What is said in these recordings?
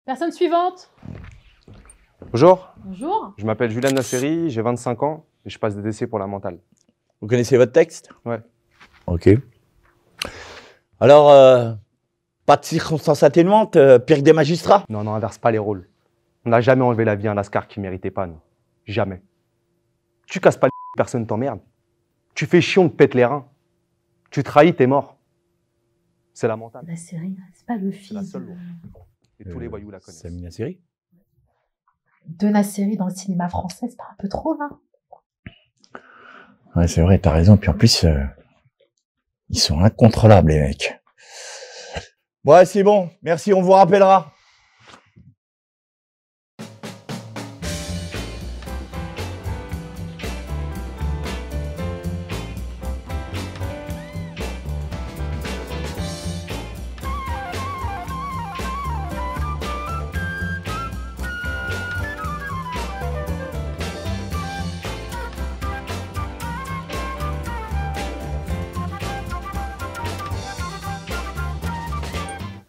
Personne suivante. Bonjour, Bonjour. je m'appelle Julian Nasseri, j'ai 25 ans et je passe des essais pour la mentale. Vous connaissez votre texte? Ouais. Ok. Alors, pas de circonstances atténuantes, pire que des magistrats? Non, inverse pas les rôles. On n'a jamais enlevé la vie à un lascar qui méritait pas, nous. Jamais. Tu casses pas les personne t'emmerde. Tu fais chier, on te pète les reins. Tu trahis, t'es mort. C'est la mentale. La série, c'est pas le C'est la fils seule loi. Et tous les voyous la connaissent. Samy Nasseri? de Nasseri dans le cinéma français, c'est pas un peu trop là? Ouais, c'est vrai, t'as raison. Puis en plus, ils sont incontrôlables, les mecs. Ouais, c'est bon. Merci, on vous rappellera.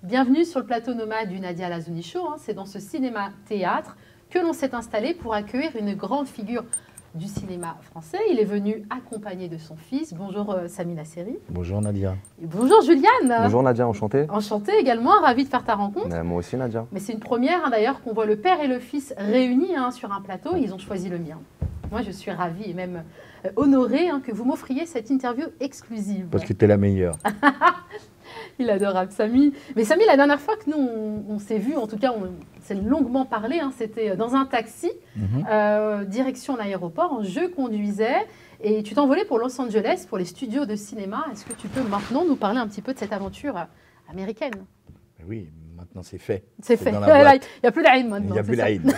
Bienvenue sur le plateau nomade du Nadia Lazouni Show. C'est dans ce cinéma-théâtre que l'on s'est installé pour accueillir une grande figure du cinéma français. Il est venu accompagné de son fils. Bonjour Samy Nasseri. Bonjour Nadia. Et bonjour Juliane. Bonjour Nadia, enchanté. Enchantée également, ravie de faire ta rencontre. Moi aussi Nadia. Mais c'est une première d'ailleurs qu'on voit le père et le fils réunis sur un plateau. Ils ont choisi le mien. Moi je suis ravie et même honorée que vous m'offriez cette interview exclusive. Parce que t'es la meilleure. Il est adorable, Samy. Mais Samy, la dernière fois que nous, on s'est vus, en tout cas, on s'est longuement parlé, c'était dans un taxi, direction l'aéroport. Je conduisais et tu t'es envolé pour Los Angeles, pour les studios de cinéma. Est-ce que tu peux maintenant nous parler un petit peu de cette aventure américaine? Oui, maintenant c'est fait. C'est fait. Dans la boîte. Il n'y a plus la haine maintenant. Il n'y a plus la haine.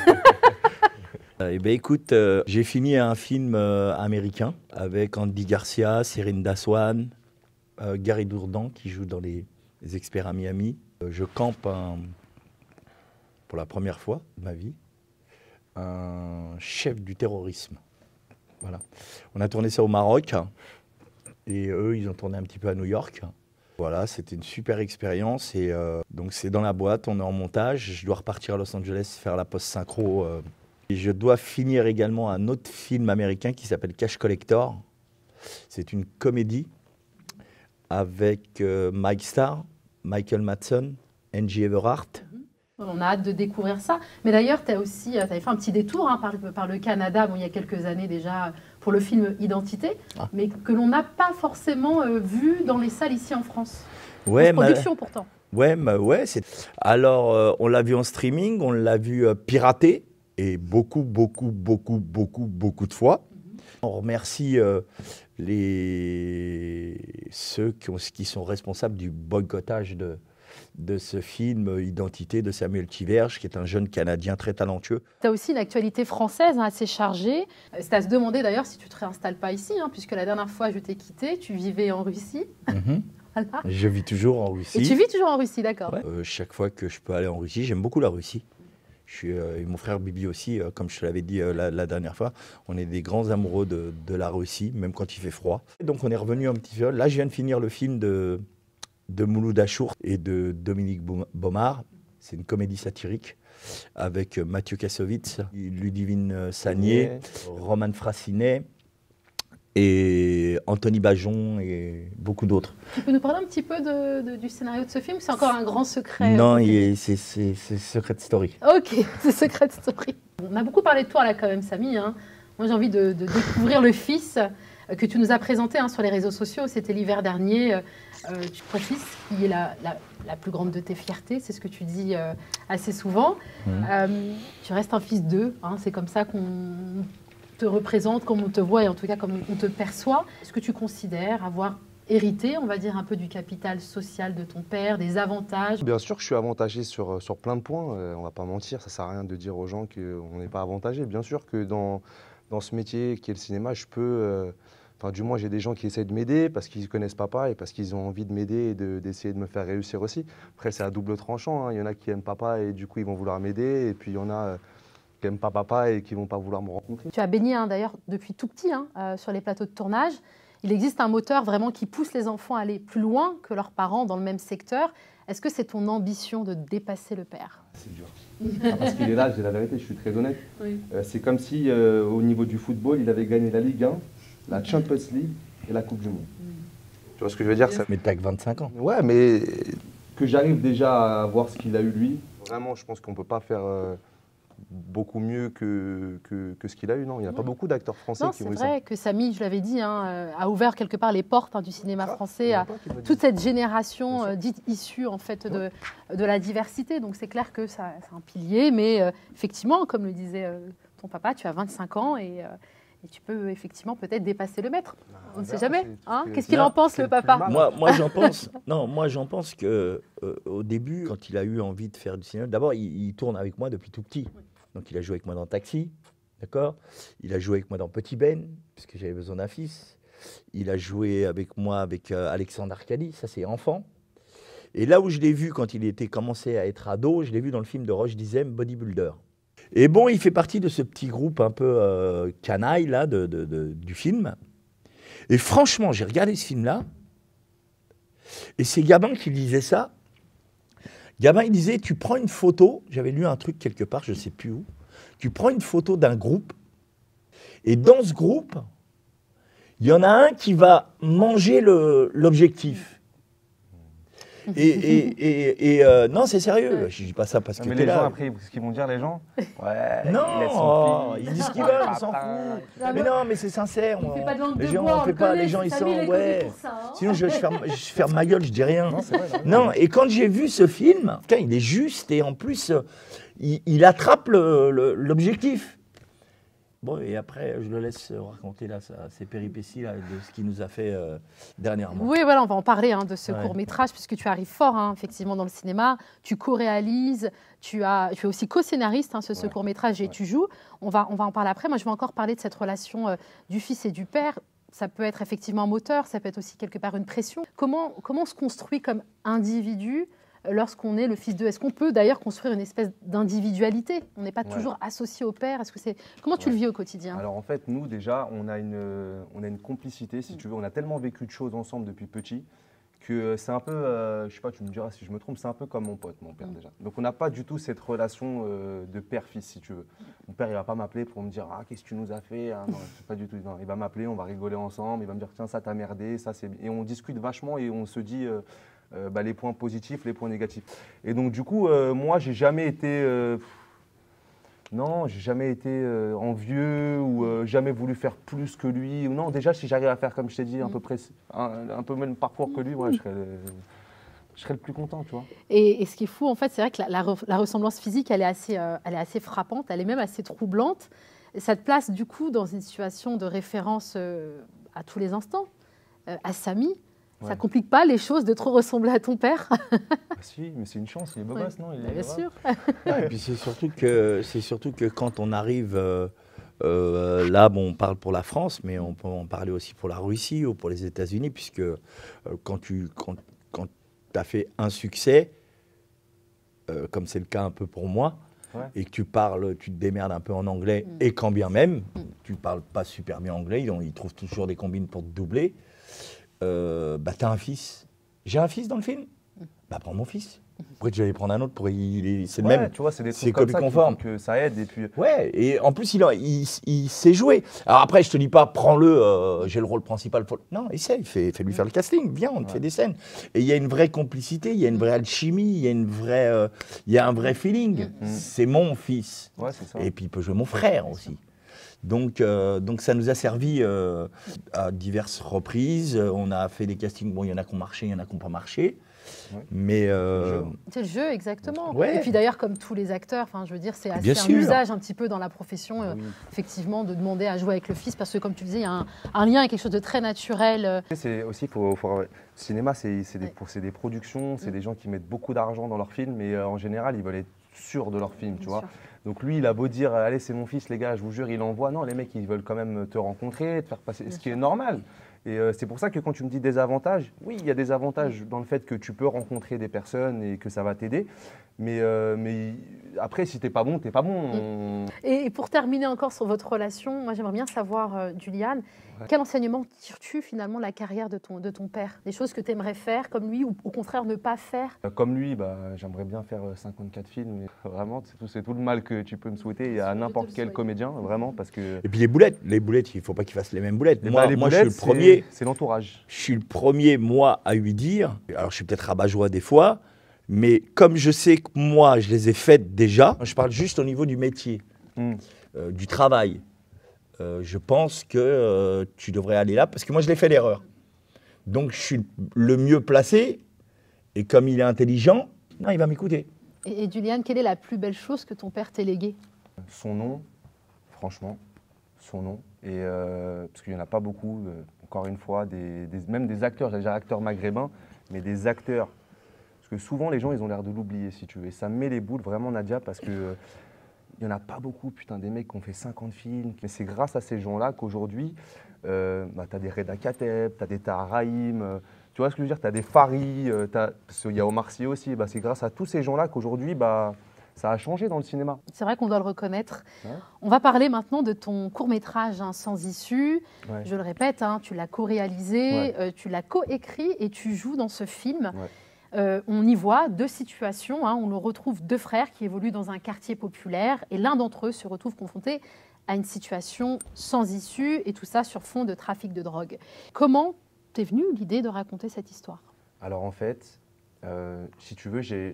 Eh bien, écoute, j'ai fini un film américain avec Andy Garcia, Serinda Swan, Gary Dourdan qui joue dans les Experts à Miami. Je campe pour la première fois de ma vie un chef du terrorisme. Voilà. On a tourné ça au Maroc et eux, ils ont tourné un petit peu à New York. Voilà, c'était une super expérience et donc c'est dans la boîte, on est en montage. Je dois repartir à Los Angeles faire la post-synchro. Et je dois finir également un autre film américain qui s'appelle Cash Collector. C'est une comédie avec Mike Starr, Michael Madsen, Angie Everhart. On a hâte de découvrir ça. Mais d'ailleurs, tu avais fait un petit détour par le Canada, il y a quelques années déjà, pour le film Identité, mais que l'on n'a pas forcément vu dans les salles ici en France. Ouais, production pourtant. Ouais. Alors, on l'a vu en streaming, on l'a vu piraté, et beaucoup de fois. On remercie ceux qui sont responsables du boycottage de ce film Identité de Samuel Tiverge, qui est un jeune Canadien très talentueux. Tu as aussi une actualité française assez chargée. C'est à se demander d'ailleurs si tu ne te réinstalles pas ici, puisque la dernière fois je t'ai quitté, tu vivais en Russie. Voilà. Je vis toujours en Russie. Et tu vis toujours en Russie, d'accord. Ouais. Chaque fois que je peux aller en Russie, j'aime beaucoup la Russie. Et mon frère Bibi aussi, comme je te l'avais dit la dernière fois, on est des grands amoureux de la Russie, même quand il fait froid. Donc on est revenu un petit peu. Là, je viens de finir le film de Mouloud Achour et de Dominique Baumard. C'est une comédie satirique avec Mathieu Kassovitz, Ludivine Sagné, Roman Frassinet et Anthony Bajon et beaucoup d'autres. Tu peux nous parler un petit peu du scénario de ce film? C'est encore un grand secret? Non, c'est Secret Story. Ok, c'est Secret Story. On a beaucoup parlé de toi là quand même, Samy. Moi j'ai envie de découvrir le fils que tu nous as présenté sur les réseaux sociaux. C'était l'hiver dernier. Ton fils qui est la plus grande de tes fiertés, c'est ce que tu dis assez souvent. Tu restes un fils d'eux, c'est comme ça qu'on te représente, comme on te voit et en tout cas comme on te perçoit. Est-ce que tu considères avoir hérité, on va dire, un peu du capital social de ton père, des avantages? Bien sûr que je suis avantagé sur plein de points, on ne va pas mentir, ça ne sert à rien de dire aux gens qu'on n'est pas avantagé. Bien sûr que dans ce métier qui est le cinéma, je peux... du moins, j'ai des gens qui essayent de m'aider parce qu'ils connaissent papa et parce qu'ils ont envie de m'aider et d'essayer de me faire réussir aussi. Après, c'est à double tranchant. Il y en a qui aiment papa et du coup, ils vont vouloir m'aider. Et puis, il y en a qui n'aiment pas papa et qui ne vont pas vouloir me rencontrer. Tu as baigné d'ailleurs depuis tout petit sur les plateaux de tournage. Il existe un moteur vraiment qui pousse les enfants à aller plus loin que leurs parents dans le même secteur. Est-ce que c'est ton ambition de dépasser le père? C'est dur. Parce qu'il est là, j'ai la vérité, je suis très honnête. Oui. C'est comme si, au niveau du football, il avait gagné la Ligue 1, la Champions League et la Coupe du Monde. Tu vois ce que je veux dire? Mais t'as que 25 ans. Ouais, mais que j'arrive déjà à voir ce qu'il a eu lui, vraiment, je pense qu'on ne peut pas faire beaucoup mieux que ce qu'il a eu. Non, il n'y a pas beaucoup d'acteurs français Non, qui c'est ont eu ça. vrai que Samy, je l'avais dit, hein, a ouvert quelque part les portes du cinéma français il y en a à pas qui me disent. toute cette génération Bien sûr. dite issue en fait de la diversité. Donc c'est clair que c'est un pilier, mais effectivement, comme le disait ton papa, tu as 25 ans et tu peux effectivement peut-être dépasser le maître. On ne sait jamais. Hein. Qu'est-ce qu'il en pense, le papa? Moi, j'en pense que au début, quand il a eu envie de faire du cinéma, d'abord, il tourne avec moi depuis tout petit. Donc, il a joué avec moi dans Taxi, d'accord. Il a joué avec moi dans Petit Ben, puisque j'avais besoin d'un fils. Il a joué avec moi avec Alexandre Arcadi, ça c'est enfant. Et là où je l'ai vu quand il était commencé à être ado, je l'ai vu dans le film de Roche Dizem, Bodybuilder. Et bon, il fait partie de ce petit groupe un peu canaille là, du film. Et franchement, j'ai regardé ce film-là, et c'est Gabin qui disait ça. Gabin, il disait, tu prends une photo, j'avais lu un truc quelque part, je ne sais plus où, tu prends une photo d'un groupe, et dans ce groupe, il y en a un qui va manger l'objectif. Non, c'est sérieux, je ne dis pas ça parce que Mais t'es les gens, là. après, ce qu'ils vont dire, les gens? Ouais, Non, ils disent ce qu'ils veulent, on s'en fout. Mais non, mais c'est sincère. Il fait pas de langue Les de gens, bois, on on fait le pas, connaît, les gens, ils Samy, sont, il est connu ouais. pour ça, hein. Sinon, je ferme ma gueule, je dis rien. Non, c'est vrai. Non, et quand j'ai vu ce film, putain, il est juste et en plus, il attrape l'objectif. Bon, et après, je le laisse raconter là, ses péripéties là, de ce qu'il nous a fait dernièrement. Oui, voilà, on va en parler de ce Ouais. court-métrage, puisque tu arrives fort, effectivement, dans le cinéma. Tu co-réalises, tu es aussi co-scénariste, ce court-métrage, et tu joues. On va en parler après. Moi, je vais encore parler de cette relation du fils et du père. Ça peut être effectivement un moteur, ça peut être aussi quelque part une pression. Comment on se construit comme individu lorsqu'on est le fils d'eux? Est-ce qu'on peut d'ailleurs construire une espèce d'individualité? On n'est pas toujours associé au père. Comment tu le vis au quotidien? Alors en fait, nous déjà, on a une complicité, si tu veux. On a tellement vécu de choses ensemble depuis petit que c'est un peu, je sais pas, tu me diras si je me trompe, c'est un peu comme mon pote, mon père déjà. Donc on n'a pas du tout cette relation de père-fils, si tu veux. Mon père, il va pas m'appeler pour me dire « Ah, qu'est-ce que tu nous as fait ?» Non, c'est pas du tout. Non, il va m'appeler, on va rigoler ensemble, il va me dire « Tiens, ça t'a merdé, ça c'est… » Et on discute vachement et on se dit les points positifs, les points négatifs. Et donc du coup, moi, j'ai jamais été… Non, j'ai jamais été envieux ou jamais voulu faire plus que lui. Non, déjà, si j'arrive à faire, comme je t'ai dit, un peu même parcours que lui, ouais, je serais le plus content, tu vois. Et ce qui est fou, en fait, c'est vrai que la ressemblance physique, elle est assez frappante, elle est même assez troublante. Ça te place, du coup, dans une situation de référence à tous les instants, à Samy. Ça ne complique pas les choses de trop ressembler à ton père? Ah, si, mais c'est une chance, il est beau gosse, non? Il est Bien sûr. Ouais, et puis c'est surtout que quand on arrive là, bon, on parle pour la France, mais on peut en parler aussi pour la Russie ou pour les États-Unis, puisque quand tu as fait un succès, comme c'est le cas un peu pour moi, et que tu te démerdes un peu en anglais, et quand bien même, tu parles pas super bien anglais, ils trouvent toujours des combines pour te doubler. T'as un fils. J'ai un fils dans le film. Prends mon fils. Pourquoi tu vas aller prendre un autre c'est le même. Tu vois, c'est des C'est trucs comme copie ça conforme. que ça aide. Et puis… Ouais, et en plus, il sait jouer. Alors après, je te dis pas, prends-le, j'ai le rôle principal. Non, essaye, fais-lui faire le casting. Viens, on te fait des scènes. Et il y a une vraie complicité, il y a une vraie alchimie, il y a un vrai feeling. C'est mon fils. Ouais, c'est ça. Et puis, il peut jouer mon frère aussi. Donc ça nous a servi à diverses reprises. On a fait des castings. Bon, il y en a qui ont marché, il y en a qui n'ont pas marché. Ouais. Mais C'est le jeu, exactement. Ouais. Et puis d'ailleurs, comme tous les acteurs, je veux dire, c'est Bien assez un sûr. usage un petit peu dans la profession, effectivement, de demander à jouer avec le fils, parce que comme tu disais, il y a un lien, quelque chose de très naturel. C'est aussi, le cinéma, c'est des productions, c'est des gens qui mettent beaucoup d'argent dans leurs films, mais en général, ils veulent être sûrs de leurs films, tu vois. Donc lui, il a beau dire, allez, c'est mon fils, les gars, je vous jure, il envoie. Non, les mecs, ils veulent quand même te rencontrer, te faire passer, ce qui est normal. Et c'est pour ça que quand tu me dis des avantages, oui, il y a des avantages dans le fait que tu peux rencontrer des personnes et que ça va t'aider. Mais après, si t'es pas bon, t'es pas bon. Et pour terminer encore sur votre relation, moi j'aimerais bien savoir, Juliane, Ouais. quel enseignement tires-tu finalement de la carrière de ton père? Des choses que tu aimerais faire comme lui ou au contraire ne pas faire? Comme lui, bah, j'aimerais bien faire 54 films. Mais vraiment, c'est tout le mal que tu peux me souhaiter à n'importe quel comédien, vraiment, parce que Et puis les boulettes, il ne faut pas qu'il fasse les mêmes boulettes. eh Moi, ben, les moi, je suis boulettes, le premier. c'est l'entourage. Je suis le premier, moi, à lui dire, alors je suis peut-être rabat-joie des fois, mais comme je sais que moi, je les ai faites déjà, je parle juste au niveau du métier, du travail. Je pense que tu devrais aller là, parce que moi, je l'ai fait l'erreur. Donc, je suis le mieux placé, et comme il est intelligent, non, il va m'écouter. Et Juliane, quelle est la plus belle chose que ton père t'ait léguée? Son nom, franchement, son nom. Et parce qu'il n'y en a pas beaucoup, encore une fois, même des acteurs, j'allais dire acteurs maghrébins, mais des acteurs. Parce que souvent, les gens, ils ont l'air de l'oublier, si tu veux. Et ça me met les boules, vraiment, Nadia, parce que il n'y en a pas beaucoup, putain, des mecs qui ont fait 50 films. Mais c'est grâce à ces gens-là qu'aujourd'hui, tu as des Reda Kateb, tu as des Tahar Rahim, tu vois ce que je veux dire, tu as des Fari, parce qu'il y a Omar Sy aussi. Bah, c'est grâce à tous ces gens-là qu'aujourd'hui, bah, ça a changé dans le cinéma. C'est vrai qu'on doit le reconnaître. Ouais. On va parler maintenant de ton court-métrage Sans issue. Ouais. Je le répète, tu l'as co-réalisé, tu l'as co-écrit et tu joues dans ce film. Ouais. On y voit deux situations. On retrouve deux frères qui évoluent dans un quartier populaire et l'un d'entre eux se retrouve confronté à une situation sans issue et tout ça sur fond de trafic de drogue. Comment t'es venue l'idée de raconter cette histoire? Alors en fait, si tu veux, j'ai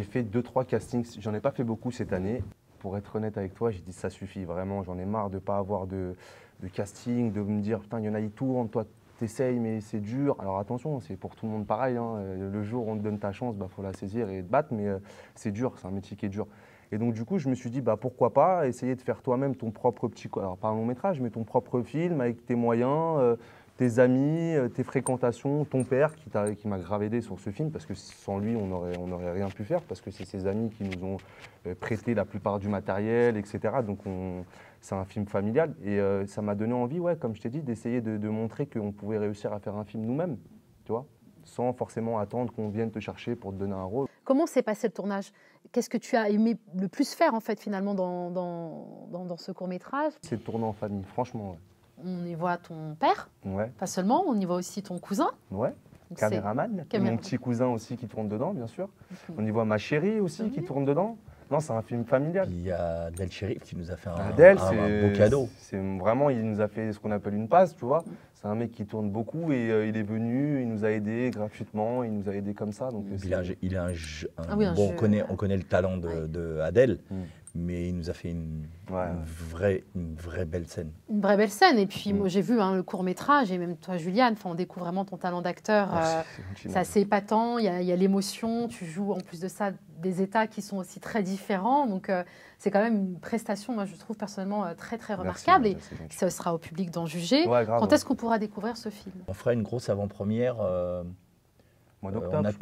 fait 2-3 castings. J'en ai pas fait beaucoup cette année. Pour être honnête avec toi, j'ai dit ça suffit vraiment. J'en ai marre de ne pas avoir de casting, de me dire putain, il y en a, ils tournent, toi t'essayes, mais c'est dur. Alors attention, c'est pour tout le monde pareil. Hein. Le jour où on te donne ta chance, bah, faut la saisir et te battre, mais c'est dur, c'est un métier qui est dur. Et donc du coup, je me suis dit, bah, pourquoi pas essayer de faire toi-même ton propre petit, alors pas un long métrage, mais ton propre film avec tes moyens, tes amis, tes fréquentations, ton père qui m'a grave aidé sur ce film, parce que sans lui, on n'aurait rien pu faire, parce que c'est ses amis qui nous ont prêté la plupart du matériel, etc. Donc c'est un film familial et ça m'a donné envie, ouais, comme je t'ai dit, d'essayer de montrer qu'on pouvait réussir à faire un film nous-mêmes, tu vois, sans forcément attendre qu'on vienne te chercher pour te donner un rôle. Comment s'est passé le tournage? Qu'est-ce que tu as aimé le plus faire en fait finalement dans ce court-métrage? C'est de tourner en famille, franchement. Ouais. On y voit ton père, Ouais. pas seulement, on y voit aussi ton cousin. Ouais. Donc Caméraman, mon petit cousin aussi qui tourne dedans, bien sûr. On y voit ma chérie aussi qui tourne dedans. Non, c'est un film familial. Il y a Adèle Chérif qui nous a fait Adèle, un beau cadeau. C'est vraiment, il nous a fait ce qu'on appelle une passe, tu vois. C'est un mec qui tourne beaucoup et il est venu, il nous a aidés gratuitement, il nous a aidés comme ça. Donc Il a un jeu. on connaît le talent de Adèle, mais il nous a fait une vraie belle scène. Une vraie belle scène. Et puis moi j'ai vu le court-métrage et même toi Juliane, on découvre vraiment ton talent d'acteur. C'est assez épatant, il y a l'émotion, tu joues en plus de ça des états qui sont aussi très différents. Donc c'est quand même une prestation, moi je trouve personnellement très très remarquable. Merci, et ce sera au public d'en juger. Ouais, grave, Quand est-ce qu'on pourra découvrir ce film? On fera une grosse avant-première au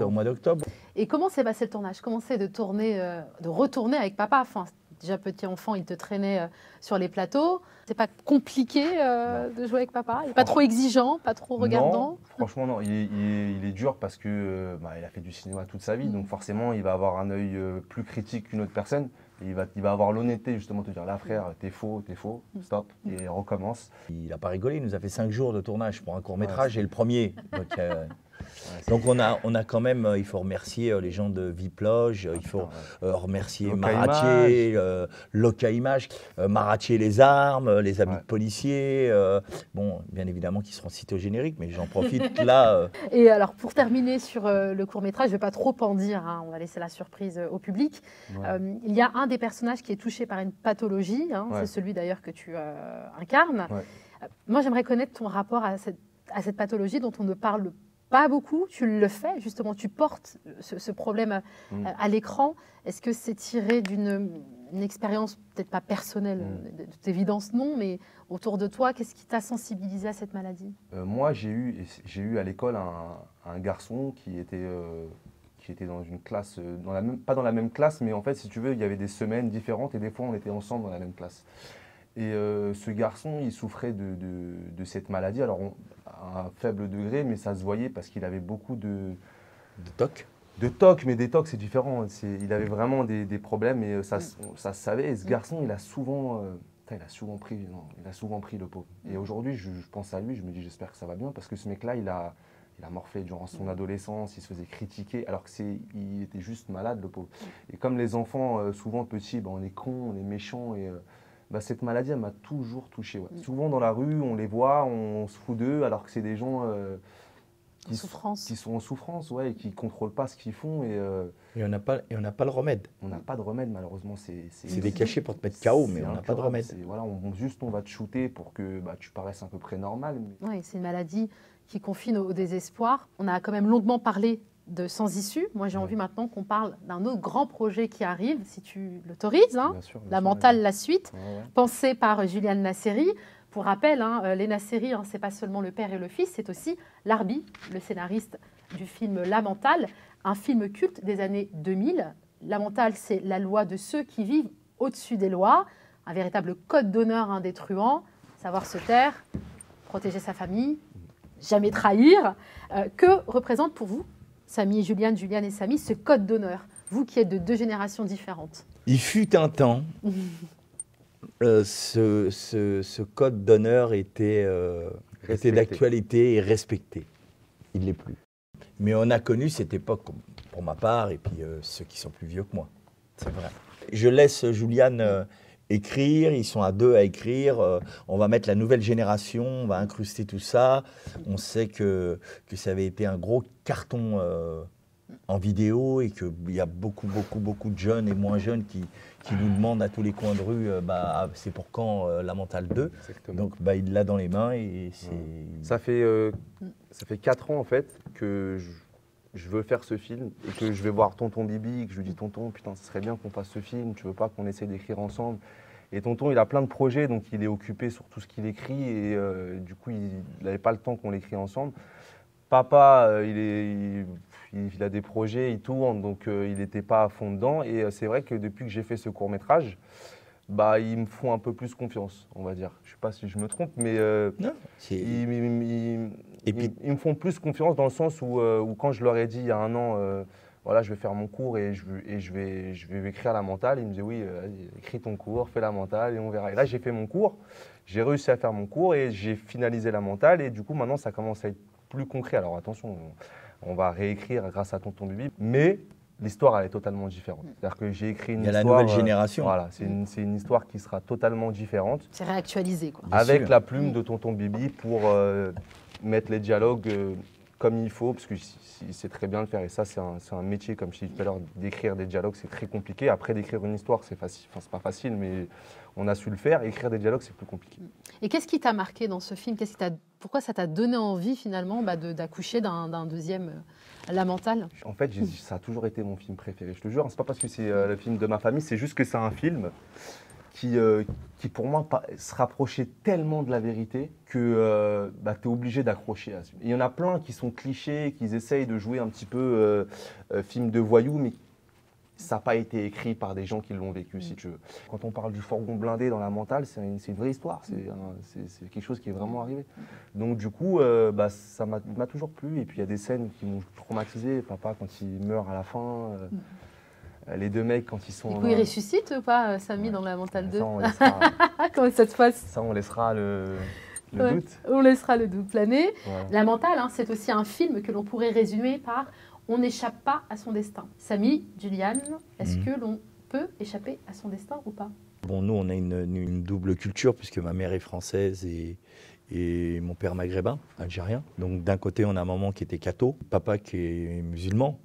mois d'octobre. Et comment s'est passé le tournage? Comment c'est de retourner avec papa? Enfin, déjà petit enfant, il te traînait sur les plateaux. C'est pas compliqué de jouer avec papa? Il n'est pas trop exigeant, pas trop regardant? Non, franchement non, il est dur parce que il a fait du cinéma toute sa vie, donc forcément il va avoir un œil plus critique qu'une autre personne. Et il va avoir l'honnêteté justement de te dire là frère, t'es faux, stop, et recommence. Il n'a pas rigolé, il nous a fait 5 jours de tournage pour un court-métrage et le premier. Donc on a quand même, il faut remercier les gens de Viploge, il faut remercier Marathie, Loca Image, Marathie les armes, les habits de policiers, bon bien évidemment qui seront cités au générique, mais j'en profite là. Et alors pour terminer sur le court-métrage, je ne vais pas trop en dire, on va laisser la surprise au public. Il y a un des personnages qui est touché par une pathologie, c'est celui d'ailleurs que tu incarnes. Moi j'aimerais connaître ton rapport à cette pathologie dont on ne parle pas beaucoup, tu le fais, justement, tu portes ce problème à l'écran. Est-ce que c'est tiré d'une expérience, peut-être pas personnelle, de évidence non, mais autour de toi, qu'est-ce qui t'a sensibilisé à cette maladie? Moi, j'ai eu à l'école un garçon qui était dans une classe, pas dans la même classe, mais en fait, si tu veux, il y avait des semaines différentes et des fois, on était ensemble dans la même classe. Et ce garçon, il souffrait de cette maladie. Alors, à un faible degré, mais ça se voyait parce qu'il avait beaucoup De toc. de TOC, mais des TOC, c'est différent. Il avait vraiment des problèmes et ça se savait. Et ce garçon, il a souvent pris, le pauvre. Et aujourd'hui, je pense à lui, je me dis, j'espère que ça va bien, parce que ce mec-là, il a morflé durant son adolescence, il se faisait critiquer, alors il était juste malade, le pauvre. Et comme les enfants, souvent petits, on est cons, on est méchants, et cette maladie, elle m'a toujours touché. Ouais. Souvent dans la rue, on les voit, on se fout d'eux, alors que c'est des gens qui sont en souffrance, ouais, et qui ne contrôlent pas ce qu'ils font. Et on n'a pas le remède. On n'a pas de remède, malheureusement. C'est des cachets pour te mettre KO, mais on n'a pas de remède. Voilà, on va te shooter pour que tu paraisses à peu près normal. Mais... Oui, c'est une maladie qui confine au désespoir. On a quand même longuement parlé de Sans issue. Moi, j'ai envie maintenant qu'on parle d'un autre grand projet qui arrive, si tu l'autorises. Hein. Bien sûr, La Mentale, la suite, ouais. pensée par Juliane Nasseri. Pour rappel, les Nasseri, ce n'est pas seulement le père et le fils, c'est aussi Larbi, le scénariste du film La Mentale, un film culte des années 2000. La Mentale, c'est la loi de ceux qui vivent au-dessus des lois, un véritable code d'honneur des truands, savoir se taire, protéger sa famille, jamais trahir. Que représente pour vous, Samy et Juliane, Juliane et Samy, ce code d'honneur, vous qui êtes de deux générations différentes? Il fut un temps, ce code d'honneur était d'actualité et respecté. Il ne l'est plus. Mais on a connu cette époque, pour ma part, et puis ceux qui sont plus vieux que moi. C'est vrai. Je laisse Juliane écrire, ils sont à deux à écrire. On va mettre la nouvelle génération, on va incruster tout ça. On sait que ça avait été un gros carton en vidéo et qu'il y a beaucoup de jeunes et moins jeunes qui nous demandent à tous les coins de rue, c'est pour quand La Mentale 2. Exactement. Donc il l'a dans les mains et c'est... Ça fait 4 ans en fait que je veux faire ce film et que je vais voir Tonton Bibi et que je lui dis tonton, putain, ce serait bien qu'on fasse ce film, tu veux pas qu'on essaye d'écrire ensemble? Et tonton, il a plein de projets, donc il est occupé sur tout ce qu'il écrit et du coup, il n'avait pas le temps qu'on l'écrit ensemble. Papa, il a des projets, il tourne, donc il n'était pas à fond dedans. Et c'est vrai que depuis que j'ai fait ce court-métrage, ils me font un peu plus confiance, on va dire. Je ne sais pas si je me trompe, mais ils me font plus confiance dans le sens où quand je leur ai dit il y a un an, voilà, je vais faire mon cours et je vais écrire La Mentale, ils me disaient oui, écris ton cours, fais La Mentale et on verra. Et là, j'ai fait mon cours, j'ai réussi à faire mon cours et j'ai finalisé La Mentale et du coup, maintenant, ça commence à être plus concret. Alors attention, on va réécrire grâce à Tonton Bibi, mais l'histoire, elle est totalement différente. C'est-à-dire que j'ai écrit une histoire... Il y a la nouvelle génération. Voilà, c'est une histoire qui sera totalement différente. C'est réactualisé, quoi. Avec la plume de Tonton Bibi pour mettre les dialogues comme il faut, parce qu'il sait très bien le faire. Et ça, c'est un métier, comme je disais tout à l'heure, d'écrire des dialogues, c'est très compliqué. Après, d'écrire une histoire, c'est facile. Enfin, c'est pas facile, mais on a su le faire. Écrire des dialogues, c'est plus compliqué. Et qu'est-ce qui t'a marqué dans ce film? Pourquoi ça t'a donné envie, finalement, d'accoucher d'un deuxième La Mentale? En fait, ça a toujours été mon film préféré, je te jure. C'est pas parce que c'est le film de ma famille, c'est juste que c'est un film qui pour moi, se rapprochait tellement de la vérité que tu es obligé d'accrocher à ce film. Il y en a plein qui sont clichés, qui essayent de jouer un petit peu film de voyous, mais ça n'a pas été écrit par des gens qui l'ont vécu, si tu veux. Quand on parle du fourgon blindé dans La Mentale, c'est une vraie histoire, c'est quelque chose qui est vraiment arrivé. Donc du coup, ça m'a toujours plu. Et puis il y a des scènes qui m'ont traumatisé. Papa, quand il meurt à la fin... les deux mecs, quand ils sont... Du coup, ils ressuscitent ou pas, Samy, dans La Mentale 2? Ça, on laissera, comment ça se passe? Ça, on laissera le doute. On laissera le doute planer. Ouais. La Mentale, c'est aussi un film que l'on pourrait résumer par « On n'échappe pas à son destin ». Samy, Juliane, est-ce que l'on peut échapper à son destin ou pas? Bon, nous, on a une double culture, puisque ma mère est française et mon père maghrébin, algérien. Donc d'un côté, on a maman qui était catho, papa qui est musulman.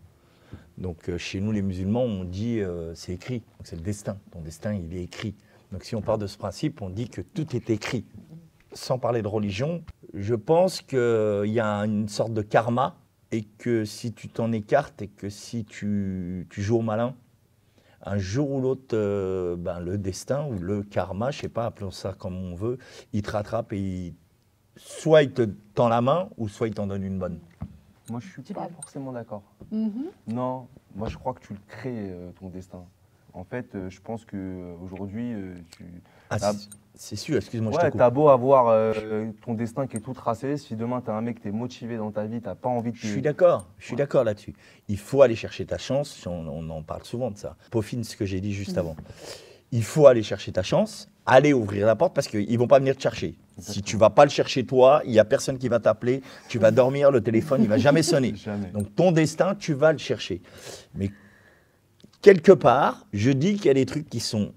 Donc chez nous, les musulmans, on dit c'est écrit, c'est le destin. Ton destin, il est écrit. Donc si on part de ce principe, on dit que tout est écrit. Sans parler de religion, je pense qu'il y a une sorte de karma et que si tu t'en écartes et que si tu joues au malin, un jour ou l'autre, le destin ou le karma, je ne sais pas, appelons ça comme on veut, il te rattrape et soit il te tend la main ou soit il t'en donne une bonne. Moi, je ne suis pas forcément d'accord. Mm-hmm. Non, moi, je crois que tu le crées, ton destin. En fait, je pense qu'aujourd'hui, Ah, c'est sûr, excuse-moi, je te ouais, coupe. t'as beau avoir ton destin qui est tout tracé, si demain t'as un mec, t'es motivé dans ta vie, t'as pas envie de... Je suis d'accord là-dessus. Il faut aller chercher ta chance, on en parle souvent de ça. Peaufine ce que j'ai dit juste avant. Il faut aller chercher ta chance, aller ouvrir la porte parce qu'ils ne vont pas venir te chercher. Si tu ne vas pas le chercher toi, il n'y a personne qui va t'appeler, tu vas dormir, le téléphone, il ne va jamais sonner. Jamais. Donc ton destin, tu vas le chercher. Mais quelque part, je dis qu'il y a des trucs qui sont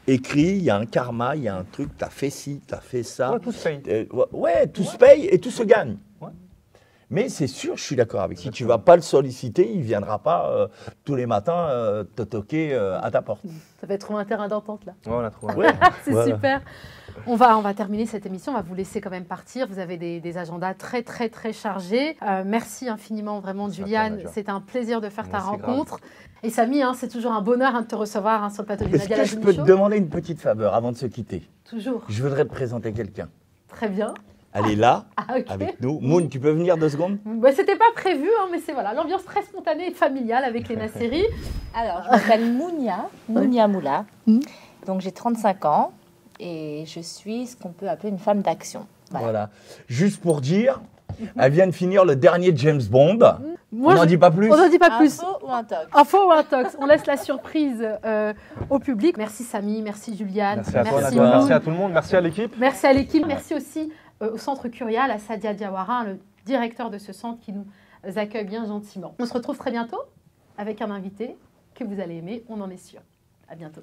écrits, il y a un karma, il y a un truc, tu as fait ci, tu as fait ça. Ouais, tout se paye. Ouais, tout se paye et tout se gagne. Ouais. Mais c'est sûr, je suis d'accord avec. Si tu ne vas pas le solliciter, il ne viendra pas tous les matins te toquer à ta porte. Ça va être un terrain d'entente là. Ouais, on a trouvé. Ouais, C'est voilà. super. On va terminer cette émission, on va vous laisser quand même partir. Vous avez des agendas très chargés. Merci infiniment vraiment Merci à toi, Juliane, Nadia. c'était un plaisir de faire ta Merci, rencontre. Et Samy, c'est toujours un bonheur de te recevoir sur le plateau du Est-ce Nadia que je Lajouni peux te Show. demander une petite faveur avant de se quitter? Toujours. Je voudrais te présenter quelqu'un. Très bien. Elle est là, Ah, ok. avec nous. Moon, tu peux venir 2 secondes? Bah, c'était pas prévu, mais c'est voilà, l'ambiance très spontanée et familiale avec les Nasseri. Alors, je m'appelle Mounia Moula. Donc, j'ai 35 ans et je suis ce qu'on peut appeler une femme d'action. Voilà. Juste pour dire, elle vient de finir le dernier James Bond. Moi, On n'en dit pas plus? On n'en dit pas plus. Info ou un toc? Info ou un tox? On laisse la surprise au public. Merci Samy, merci Juliane, Merci à toi, merci Nadia. Moon. Merci à tout le monde. Merci à l'équipe. Merci à l'équipe, merci aussi au Centre Curial, à Sadia Diawara, le directeur de ce centre qui nous accueille bien gentiment. On se retrouve très bientôt avec un invité que vous allez aimer, on en est sûr. À bientôt.